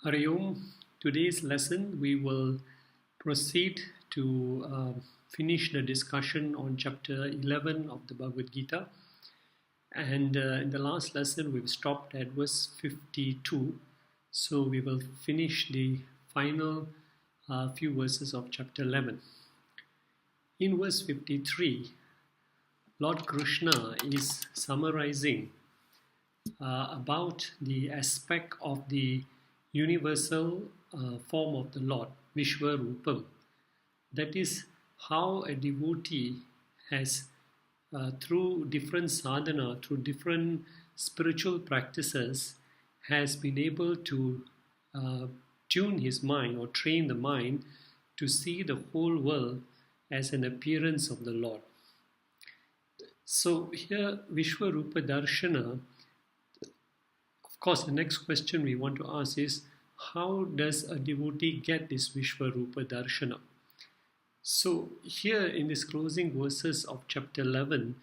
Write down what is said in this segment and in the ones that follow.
Hari Om. Today's lesson we will proceed to finish the discussion on chapter 11 of the Bhagavad Gita. And in the last lesson we've stopped at verse 52. So we will finish the final few verses of chapter 11. In verse 53, Lord Krishna is summarizing about the aspect of the universal form of the Lord, Vishwarupam. That is how a devotee has, through different sadhana, through different spiritual practices, has been able to tune his mind or train the mind to see the whole world as an appearance of the Lord. So here, Vishwarupa Darshana. Of course, the next question we want to ask is, how does a devotee get this Vishwarupa Darshana? So here in these closing verses of chapter 11,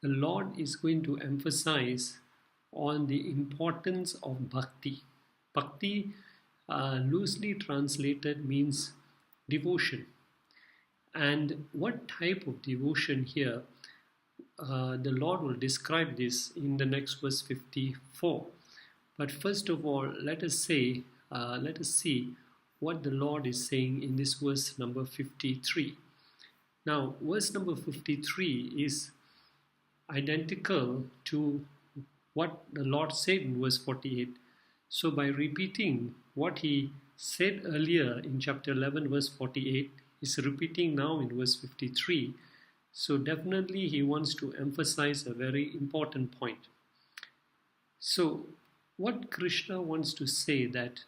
the Lord is going to emphasize on the importance of bhakti. Bhakti, loosely translated, means devotion. And what type of devotion here? The Lord will describe this in the next verse 54. But first of all, let us see what the Lord is saying in this verse number 53. Now, verse number 53 is identical to what the Lord said in verse 48. So by repeating what he said earlier in chapter 11, verse 48, he's repeating now in verse 53. So definitely he wants to emphasize a very important point. So what Krishna wants to say that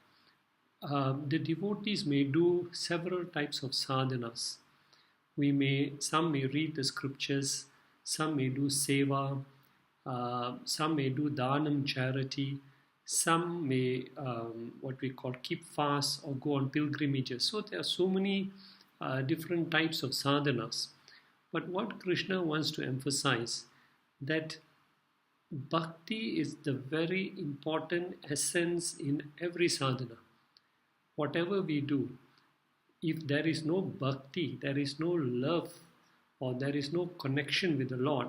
the devotees may do several types of sadhanas. Some may read the scriptures, some may do seva, some may do dhanam, charity, some may what we call keep fast or go on pilgrimages. So there are so many different types of sadhanas. But what Krishna wants to emphasize that bhakti is the very important essence in every sadhana. Whatever we do, if there is no bhakti, there is no love, or there is no connection with the Lord,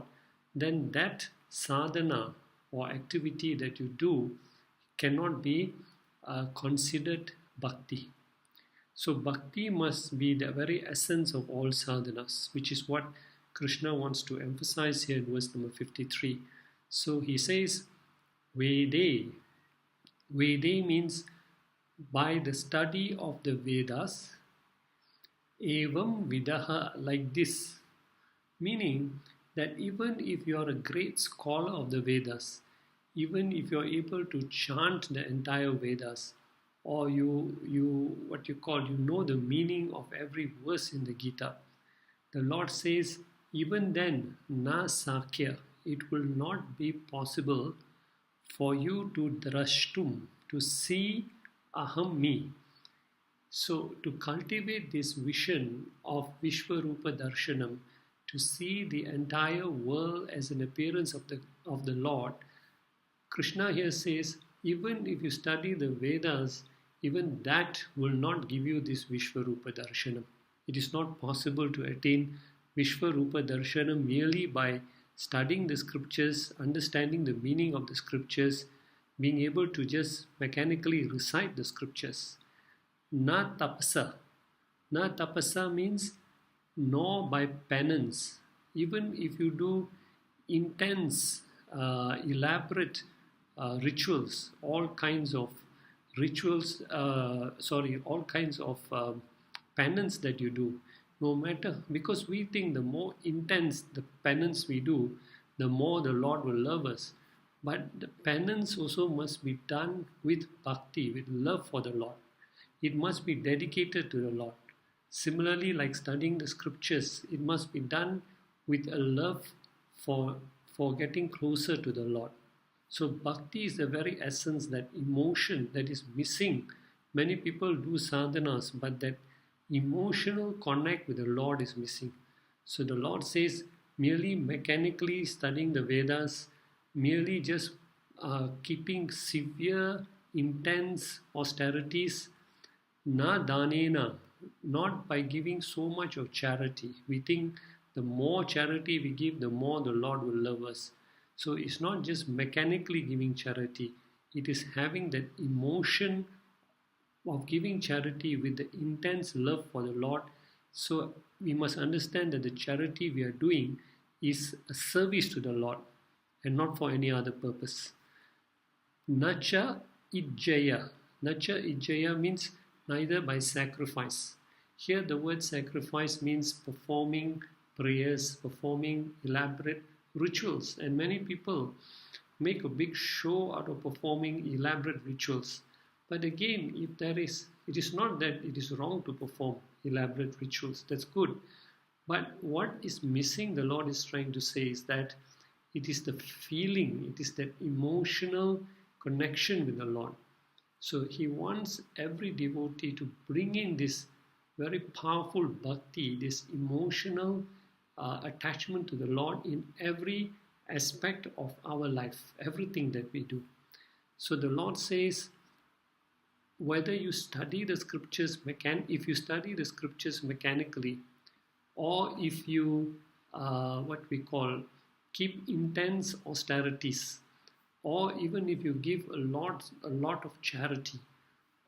then that sadhana or activity that you do cannot be considered bhakti. So bhakti must be the very essence of all sadhanas, which is what Krishna wants to emphasize here in verse number 53. So he says, Vede. Vede means by the study of the Vedas, evam vidaha, like this. Meaning that even if you are a great scholar of the Vedas, even if you are able to chant the entire Vedas, or you know the meaning of every verse in the Gita, the Lord says, even then, na sakya, it will not be possible for you to drashtum, to see aham, me. So to cultivate this vision of Vishwarupa Darshanam, to see the entire world as an appearance of the Lord, Krishna here says, even if you study the Vedas, even that will not give you this Vishwarupa Darshanam. It is not possible to attain Vishwarupa Darshanam merely by studying the scriptures, understanding the meaning of the scriptures, being able to just mechanically recite the scriptures. Na tapasa. Na tapasa means nor by penance. Even if you do intense, elaborate rituals, all kinds of penance that you do, no matter, because we think the more intense the penance we do, the more the Lord will love us. But the penance also must be done with bhakti, with love for the Lord. It must be dedicated to the Lord. Similarly, like studying the scriptures, it must be done with a love for getting closer to the Lord. So bhakti is the very essence, that emotion that is missing. Many people do sadhanas, but that emotional connect with the Lord is missing. So the Lord says, merely mechanically studying the Vedas, merely just keeping severe intense austerities, na danena, not by giving so much of charity. We think the more charity we give, the more the Lord will love us. So it's not just mechanically giving charity, it is having that emotion of giving charity with the intense love for the Lord. So we must understand that the charity we are doing is a service to the Lord and not for any other purpose. Nacha ijjaya. Nacha ijjaya means neither by sacrifice. Here the word sacrifice means performing prayers, performing elaborate rituals. And many people make a big show out of performing elaborate rituals. But again, it is not that it is wrong to perform elaborate rituals. That's good. But what is missing, the Lord is trying to say, is that it is the feeling, it is that emotional connection with the Lord. So He wants every devotee to bring in this very powerful bhakti, this emotional attachment to the Lord in every aspect of our life, everything that we do. So the Lord says, whether you study the scriptures, if you study the scriptures mechanically, or if you, what we call, keep intense austerities, or even if you give a lot of charity,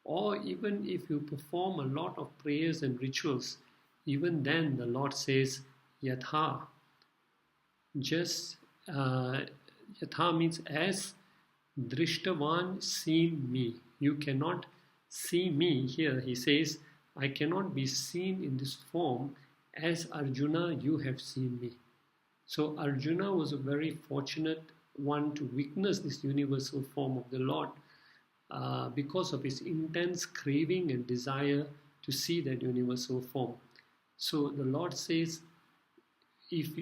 or even if you perform a lot of prayers and rituals, even then the Lord says, yatha. Just yatha means as drishtavan seen me. You cannot see me. Here He says, I cannot be seen in this form as Arjuna you have seen me. So Arjuna was a very fortunate one to witness this universal form of the Lord because of his intense craving and desire to see that universal form. So the Lord says, if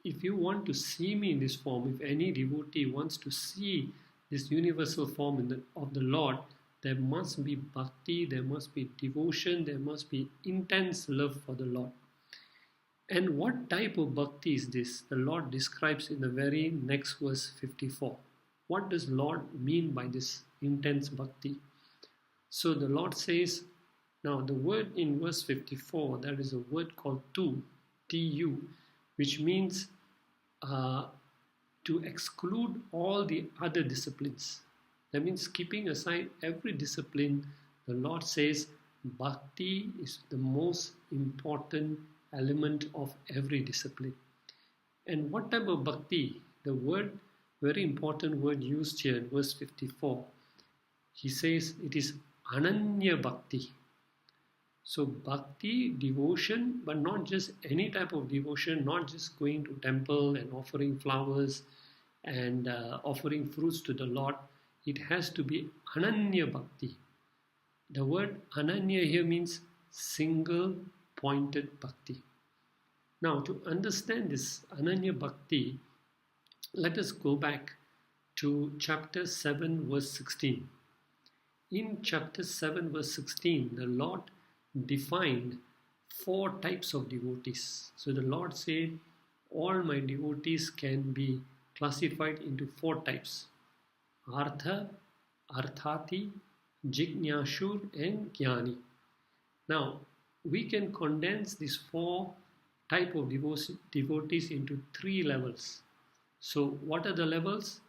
you want to see me in this form, if any devotee wants to see this universal form of the Lord, there must be bhakti, there must be devotion, there must be intense love for the Lord. And what type of bhakti is this? The Lord describes in the very next verse 54. What does Lord mean by this intense bhakti? So the Lord says, now the word in verse 54, there is a word called tu, T-U, which means to exclude all the other disciplines. That means keeping aside every discipline, the Lord says bhakti is the most important element of every discipline. And what type of bhakti? The word, very important word used here in verse 54. He says it is ananya bhakti. So bhakti, devotion, but not just any type of devotion, not just going to temple and offering flowers and offering fruits to the Lord. It has to be ananya bhakti. The word ananya here means single pointed bhakti. Now to understand this ananya bhakti, let us go back to chapter 7 verse 16. In chapter 7 verse 16, the Lord defined 4 types of devotees. So the Lord said, all my devotees can be classified into 4 types. Artha, Arthati, Jignyashur and Jnani. Now, we can condense these 4 type of devotees into 3 levels. So what are the levels?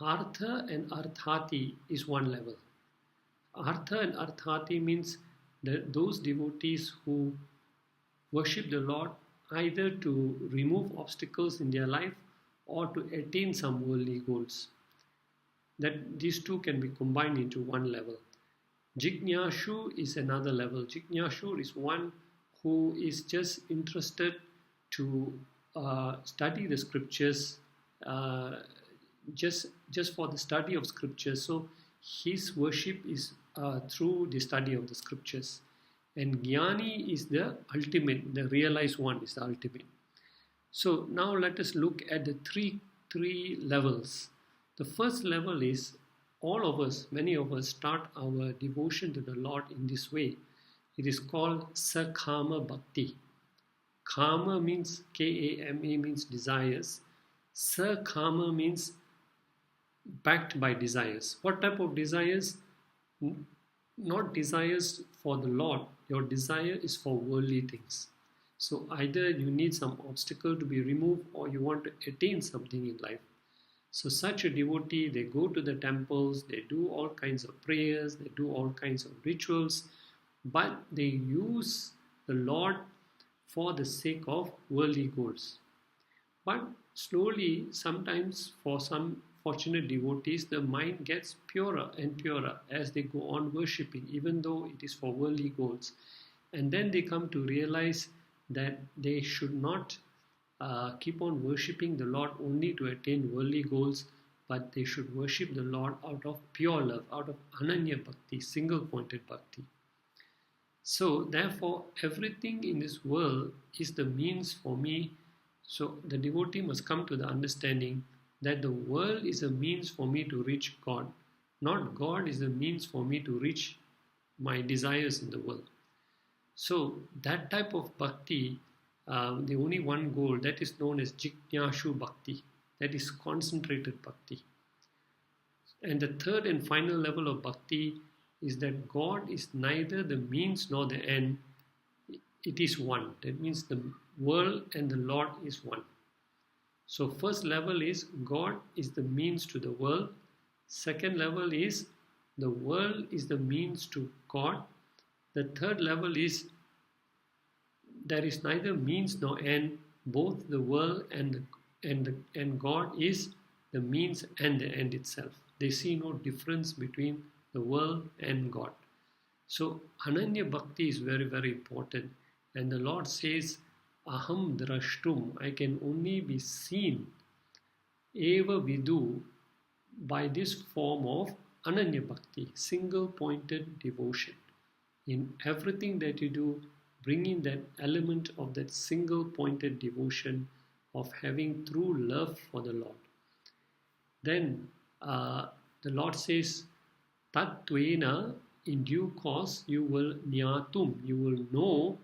Artha and Arthati is one level. Artha and Arthati means those devotees who worship the Lord either to remove obstacles in their life or to attain some worldly goals. That these 2 can be combined into one level. Jignyashu is another level. Jignyashu is one who is just interested to study the scriptures, just for the study of scriptures. So his worship is through the study of the scriptures. And Jnani is the ultimate, the realized one is the ultimate. So now let us look at the three levels. The first level is all of us, many of us start our devotion to the Lord in this way. It is called Sakama Bhakti. Kama means K-A-M-A means desires. Sakama means backed by desires. What type of desires? Not desires for the Lord. Your desire is for worldly things. So either you need some obstacle to be removed, or you want to attain something in life. So such a devotee, they go to the temples, they do all kinds of prayers, they do all kinds of rituals, but they use the Lord for the sake of worldly goals. But slowly, sometimes for some fortunate devotees, the mind gets purer and purer as they go on worshipping, even though it is for worldly goals. And then they come to realize that they should not keep on worshipping the Lord only to attain worldly goals, but they should worship the Lord out of pure love, out of ananya bhakti, single-pointed bhakti. So therefore, everything in this world is the means for me. So the devotee must come to the understanding that the world is a means for me to reach God, not God is a means for me to reach my desires in the world. So that type of bhakti, the only one goal, that is known as jignyashu bhakti, that is concentrated bhakti. And the third and final level of bhakti is that God is neither the means nor the end, it is one. That means the world and the Lord is one. So first level is God is the means to the world. Second level is the world is the means to God. The third level is there is neither means nor end. Both the world and God is the means and the end itself. They see no difference between the world and God. So Ananya Bhakti is very, very important. And the Lord says, Aham drashtum, I can only be seen, eva vidu, by this form of Ananya Bhakti, single-pointed devotion. In everything that you do, bring in that element of that single-pointed devotion of having true love for the Lord. Then the Lord says, Tattvena, in due course you will nyatum, you will know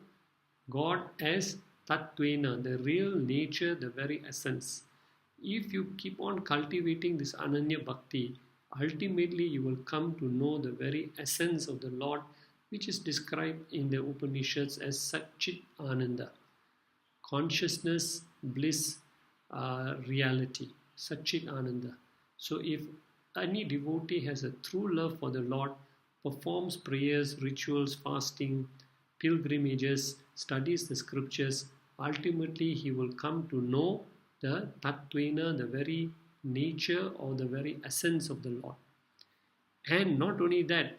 God as Tattvena, the real nature, the very essence. If you keep on cultivating this Ananya Bhakti, ultimately you will come to know the very essence of the Lord, which is described in the Upanishads as Satchit Ananda, consciousness, bliss, reality, Satchit Ananda. So if any devotee has a true love for the Lord, performs prayers, rituals, fasting, pilgrimages, studies the scriptures, ultimately he will come to know the Tattvena, the very nature or the very essence of the Lord. And not only that,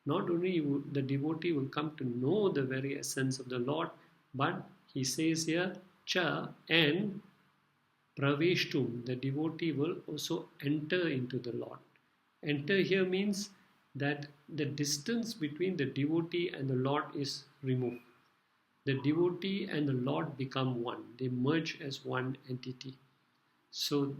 not only the devotee will come to know the very essence of the Lord, but he says here, Cha and Praveshtum, the devotee will also enter into the Lord. Enter here means that the distance between the devotee and the Lord is removed. The devotee and the Lord become one. They merge as one entity. So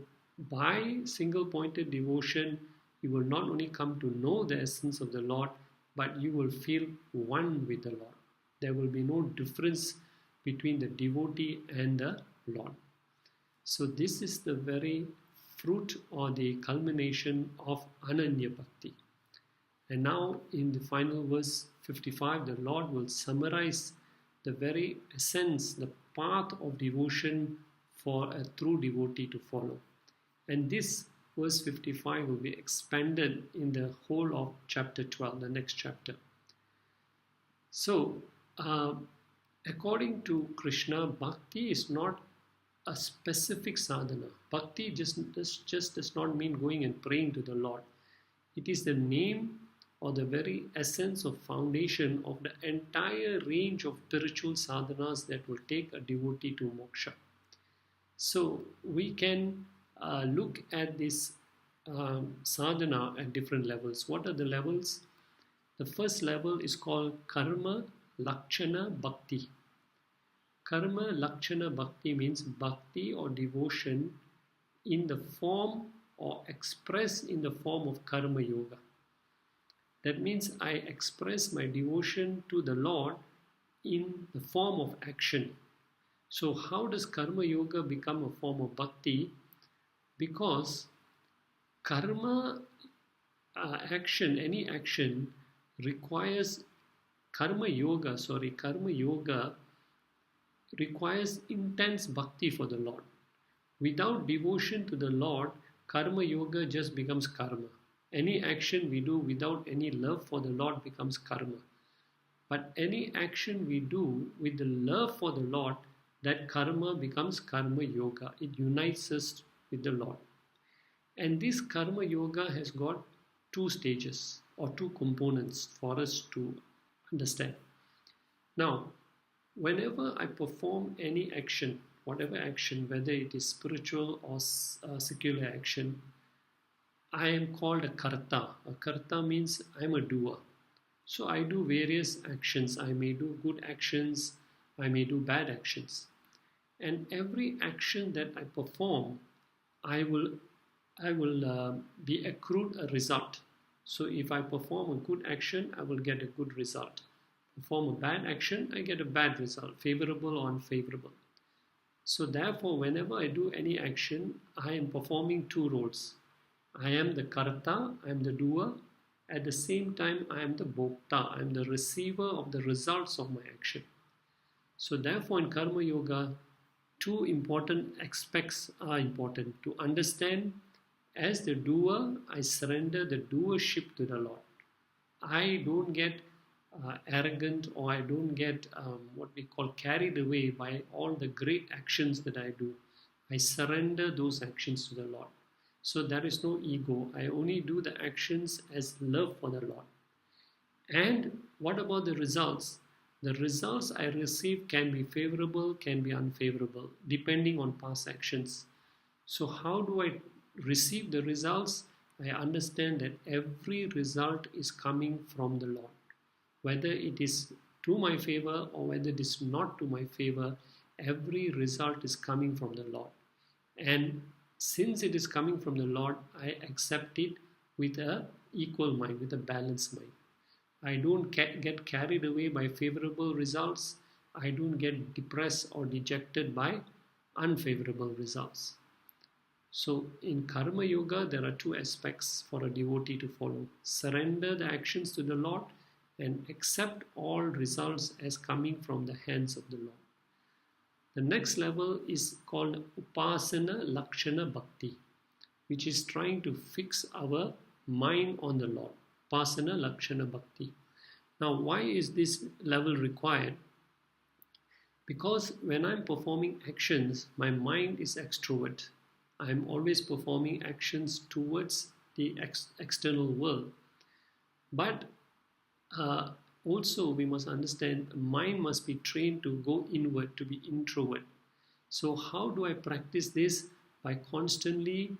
by single-pointed devotion, you will not only come to know the essence of the Lord, but you will feel one with the Lord. There will be no difference between the devotee and the Lord. So this is the very fruit or the culmination of Ananya Bhakti. And now in the final verse 55, the Lord will summarize the very essence, the path of devotion for a true devotee to follow. And this verse 55 will be expanded in the whole of chapter 12, the next chapter. So, according to Krishna, bhakti is not a specific sadhana. Bhakti just does not mean going and praying to the Lord. It is the name or the very essence of foundation of the entire range of spiritual sadhanas that will take a devotee to moksha. So we can look at this sadhana at different levels. What are the levels? The first level is called Karma Lakshana Bhakti. Karma Lakshana Bhakti means bhakti or devotion in the form or expressed in the form of Karma Yoga. That means I express my devotion to the Lord in the form of action. So how does Karma Yoga become a form of bhakti? Because Karma action, any action requires karma yoga requires intense bhakti for the Lord. Without devotion to the Lord, karma yoga just becomes karma. Any action we do without any love for the Lord becomes karma. But any action we do with the love for the Lord, that karma becomes karma yoga. It unites us with the Lord. And this karma yoga has got two stages or two components for us to understand. Now, whenever I perform any action, whatever action, whether it is spiritual or secular action, I am called a karta. A karta means I am a doer. So I do various actions. I may do good actions, I may do bad actions. And every action that I perform, I will be accrued a result. So if I perform a good action, I will get a good result. Perform a bad action, I get a bad result, favorable or unfavorable. So therefore, whenever I do any action, I am performing two roles. I am the karta, I am the doer. At the same time, I am the bhokta, I am the receiver of the results of my action. So therefore, in karma yoga, two important aspects are important. To understand, as the doer, I surrender the doership to the Lord. I don't get arrogant, or I don't get what we call carried away by all the great actions that I do. I surrender those actions to the Lord. So there is no ego. I only do the actions as love for the Lord. And what about the results? The results I receive can be favorable, can be unfavorable, depending on past actions. So how do I receive the results? I understand that every result is coming from the Lord. Whether it is to my favor or whether it is not to my favor, every result is coming from the Lord. And since it is coming from the Lord, I accept it with an equal mind, with a balanced mind. I don't get carried away by favorable results. I don't get depressed or dejected by unfavorable results. So in karma yoga, there are two aspects for a devotee to follow. Surrender the actions to the Lord and accept all results as coming from the hands of the Lord. The next level is called Upasana Lakshana Bhakti, which is trying to fix our mind on the Lord. Upasana Lakshana Bhakti. Now, why is this level required? Because when I'm performing actions, my mind is extrovert. I'm always performing actions towards the external world. But also we must understand mind must be trained to go inward, to be introvert. So how do I practice this? By constantly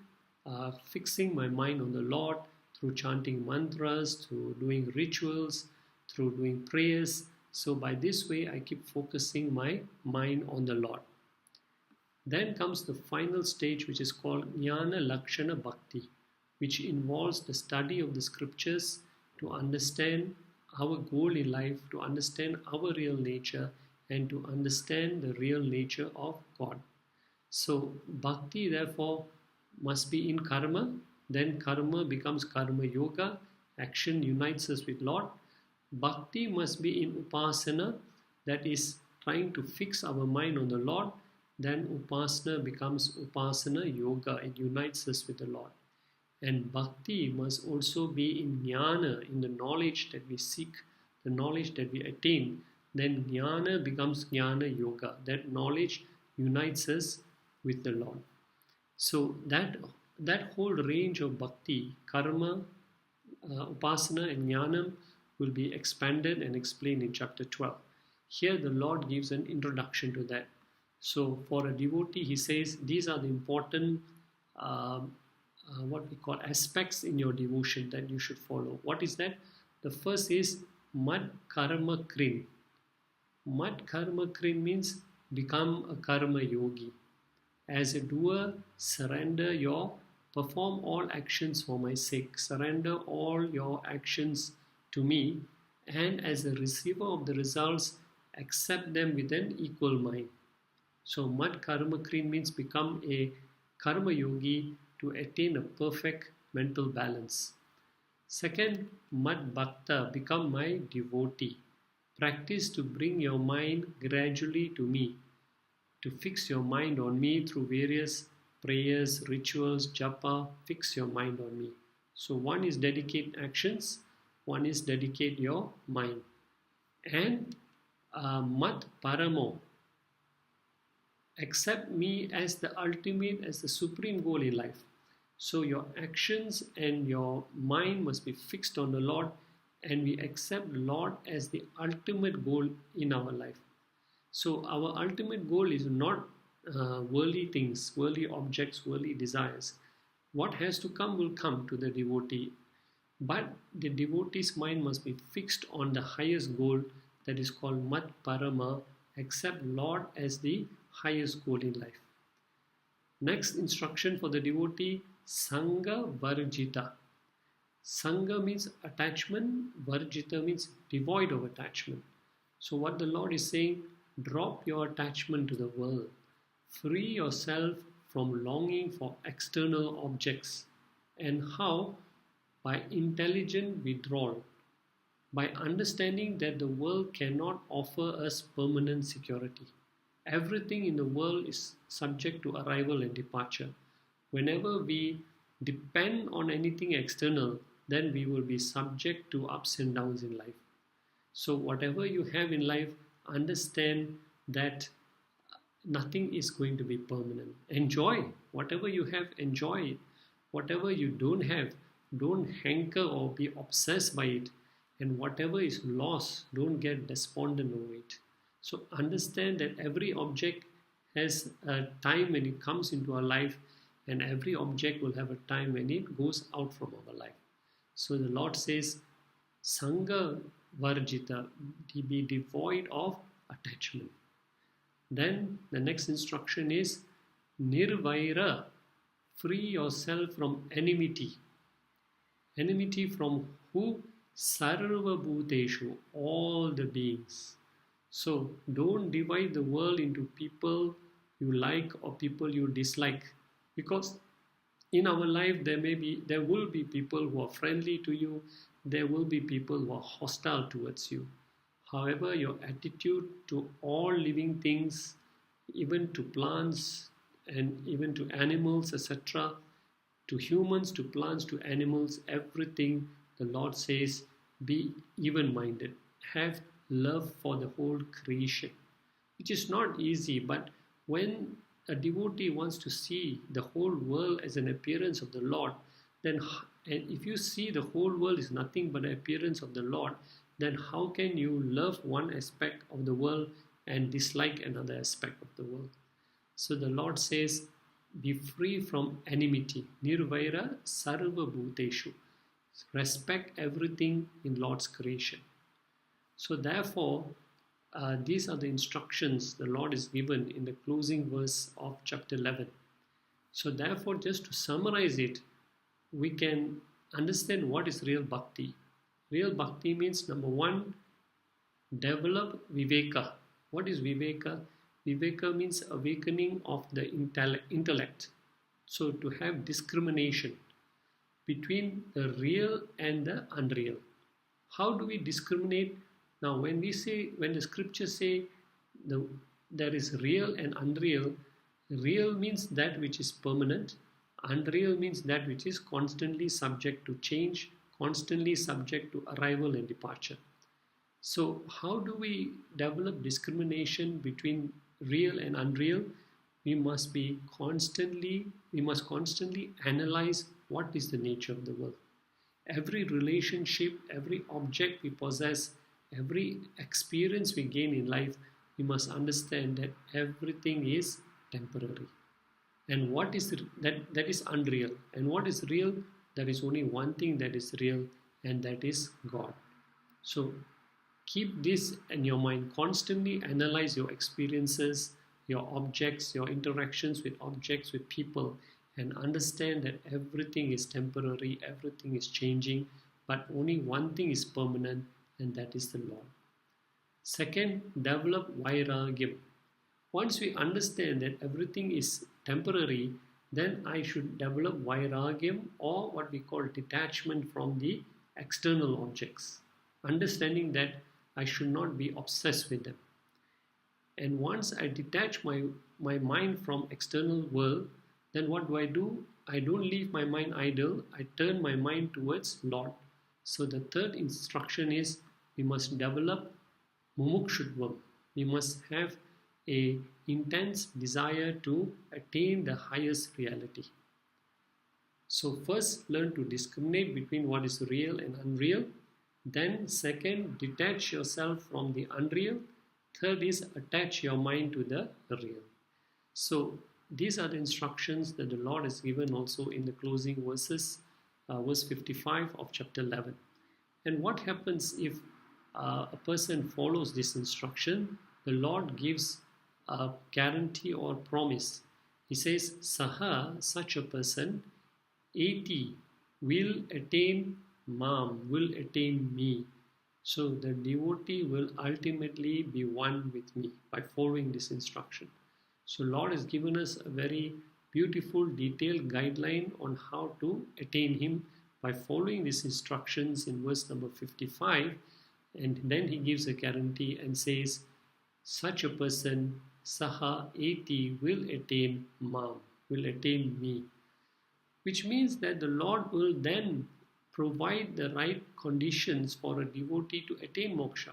fixing my mind on the Lord through chanting mantras, through doing rituals, through doing prayers. So by this way I keep focusing my mind on the Lord. Then comes the final stage, which is called Jnana Lakshana Bhakti, which involves the study of the scriptures to understand our goal in life, to understand our real nature, and to understand the real nature of God. So bhakti therefore must be in karma. Then karma becomes karma yoga. Action unites us with Lord. Bhakti must be in upasana, that is trying to fix our mind on the Lord. Then upasana becomes upasana yoga. It unites us with the Lord. And bhakti must also be in jnana, in the knowledge that we seek, the knowledge that we attain. Then jnana becomes jnana yoga. That knowledge unites us with the Lord. So that whole range of bhakti, karma, upasana and jnanam will be expanded and explained in chapter 12. Here the Lord gives an introduction to that. So for a devotee, he says these are the important what we call aspects in your devotion that you should follow. What is that? The first is mad karma krin. Mad karma krin means become a karma yogi. As a doer, perform all actions for my sake. Surrender all your actions to me, and as a receiver of the results, accept them with an equal mind. So mad karma krin means become a karma yogi to attain a perfect mental balance. Second, Mad Bhakta, become my devotee. Practice to bring your mind gradually to me, to fix your mind on me through various prayers, rituals, japa, fix your mind on me. So one is dedicate actions, one is dedicate your mind. And Mat Paramo, accept me as the ultimate, as the supreme goal in life. So your actions and your mind must be fixed on the Lord, and we accept Lord as the ultimate goal in our life. So our ultimate goal is not worldly things, worldly objects, worldly desires. What has to come will come to the devotee. But the devotee's mind must be fixed on the highest goal, that is called Mat Parama, accept Lord as the highest goal in life. Next instruction for the devotee, Sangha Varjita. Sangha means attachment, Varjita means devoid of attachment. So what the Lord is saying, drop your attachment to the world. Free yourself from longing for external objects. And how? By intelligent withdrawal. By understanding that the world cannot offer us permanent security. Everything in the world is subject to arrival and departure. Whenever we depend on anything external, then we will be subject to ups and downs in life. So whatever you have in life, understand that nothing is going to be permanent. Enjoy whatever you have, enjoy it. Whatever you don't have, don't hanker or be obsessed by it. And whatever is lost, don't get despondent over it. So understand that every object has a time when it comes into our life, and every object will have a time when it goes out from our life. So the Lord says, Sangha Varjita, be devoid of attachment. Then the next instruction is Nirvaira, free yourself from enmity. Enmity from who? Sarva Bhuteshu, all the beings. So don't divide the world into people you like or people you dislike, because in our life there will be people who are friendly to you, there will be people who are hostile towards you. However, your attitude to all living things, even to plants and even to animals, etc., to humans, to plants, to animals, everything, the Lord says, be even-minded. Have love for the whole creation, which is not easy, but when a devotee wants to see the whole world as an appearance of the Lord, then, and if you see the whole world is nothing but an appearance of the Lord, then how can you love one aspect of the world and dislike another aspect of the world? So the Lord says, be free from enmity. Nirvaira sarva bhuteshu. Respect everything in Lord's creation. So therefore, these are the instructions the Lord is given in the closing verse of chapter 11. So therefore, just to summarize it, we can understand what is real bhakti. Real bhakti means, number one, develop viveka. What is viveka? Viveka means awakening of the intellect. So to have discrimination between the real and the unreal. How do we discriminate? Now when the scriptures say there is real and unreal, real means that which is permanent, unreal means that which is constantly subject to change, constantly subject to arrival and departure. So how do we develop discrimination between real and unreal? We must constantly analyze what is the nature of the world. Every relationship, every object we possess, every experience we gain in life, we must understand that everything is temporary. And what is that is unreal. And what is real? There is only one thing that is real, and that is God. So keep this in your mind. Constantly analyze your experiences, your objects, your interactions with objects, with people, and understand that everything is temporary, everything is changing, but only one thing is permanent, and that is the Lord. Second, develop vairagyam. Once we understand that everything is temporary, then I should develop vairagyam, or what we call detachment from the external objects, understanding that I should not be obsessed with them. And once I detach my mind from external world, then what do? I don't leave my mind idle. I turn my mind towards Lord. So the third instruction is we must develop mumukshutvam. We must have a intense desire to attain the highest reality. So first, learn to discriminate between what is real and unreal. Then second, detach yourself from the unreal. Third is attach your mind to the real. So these are the instructions that the Lord has given also in the closing verses, verse 55 of chapter 11. And what happens if a person follows this instruction? The Lord gives a guarantee or promise. He says, Saha, such a person, 80 will attain Mam, will attain me. So the devotee will ultimately be one with me by following this instruction. So Lord has given us a very beautiful detailed guideline on how to attain Him by following these instructions in verse number 55. And then He gives a guarantee and says, such a person, Saha 80, will attain Mam, will attain me. Which means that the Lord will then provide the right conditions for a devotee to attain moksha.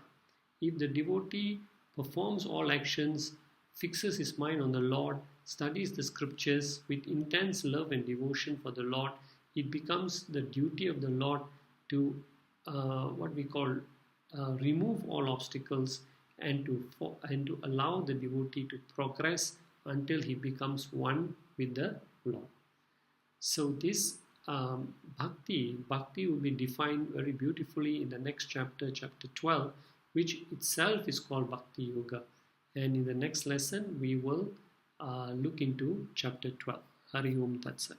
If the devotee performs all actions, fixes his mind on the Lord, studies the scriptures with intense love and devotion for the Lord, it becomes the duty of the Lord to remove all obstacles and to allow the devotee to progress until he becomes one with the Lord. So this bhakti will be defined very beautifully in the next chapter, chapter 12, which itself is called Bhakti Yoga. And in the next lesson, we will look into chapter 12. Hari Om Tat Sat.